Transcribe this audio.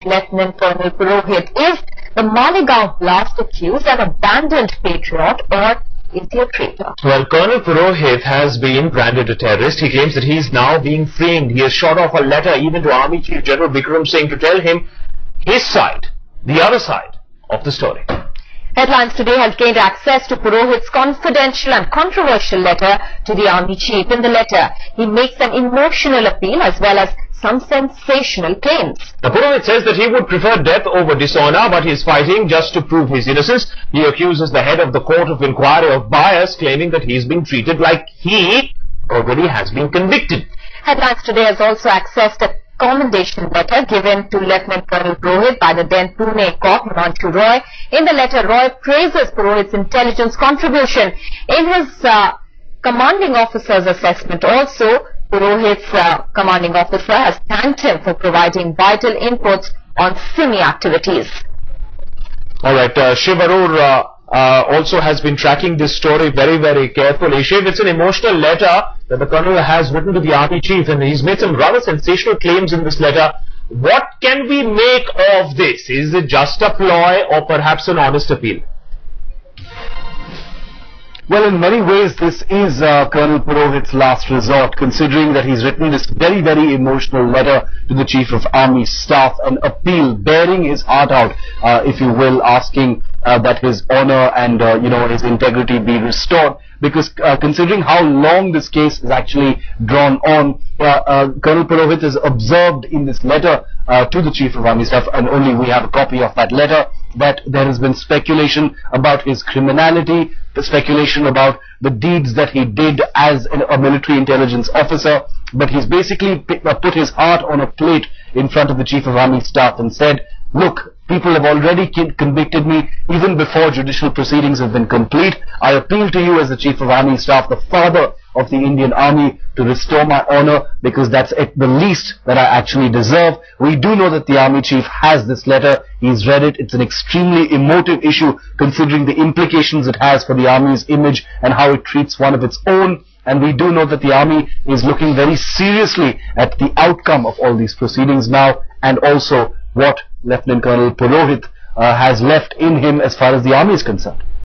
Lieutenant Colonel Purohit. Is the Malegaon blast accused an abandoned patriot, or is he a traitor? Well, Colonel Purohit has been branded a terrorist. He claims that he is now being framed. He has shot off a letter even to Army Chief General Bikram Singh to tell him his side, the other side of the story. Headlines Today has gained access to Purohit's confidential and controversial letter to the Army Chief. In the letter, he makes an emotional appeal as well as some sensational claims. Now, Purohit says that he would prefer death over dishonor, but he is fighting just to prove his innocence. He accuses the head of the Court of Inquiry of bias, claiming that he is being treated like he already has been convicted. Headlines Today has also accessed a commendation letter given to Lieutenant Colonel Purohit by the then PUNE cop Roy. In the letter, Roy praises Purohit's intelligence contribution. In his commanding officer's assessment also, Purohit's commanding officer has thanked him for providing vital inputs on SIMI activities. Alright, Shiv Arur also has been tracking this story very, very carefully. Shiv, it's an emotional letter that the Colonel has written to the Army Chief, and he's made some rather sensational claims in this letter. What can we make of this? Is it just a ploy or perhaps an honest appeal? Well, in many ways, this is Colonel Purohit's last resort, considering that he's written this very, very emotional letter to the Chief of Army Staff, an appeal, bearing his heart out, if you will, asking that his honor and, his integrity be restored. Because considering how long this case is actually drawn on, Colonel Purohit has observed in this letter to the Chief of Army Staff, and only we have a copy of that letter, that there has been speculation about his criminality, the speculation about the deeds that he did as a military intelligence officer, but he's basically put his heart on a plate in front of the Chief of Army Staff and said, look, people have already convicted me even before judicial proceedings have been complete. I appeal to you as the Chief of Army Staff, the father of the Indian Army, to restore my honor, because that's the least that I actually deserve. We do know that the Army Chief has this letter. He's read it. It's an extremely emotive issue considering the implications it has for the Army's image and how it treats one of its own. And we do know that the Army is looking very seriously at the outcome of all these proceedings now, and also what Lieutenant Colonel Purohit has left in him as far as the Army is concerned.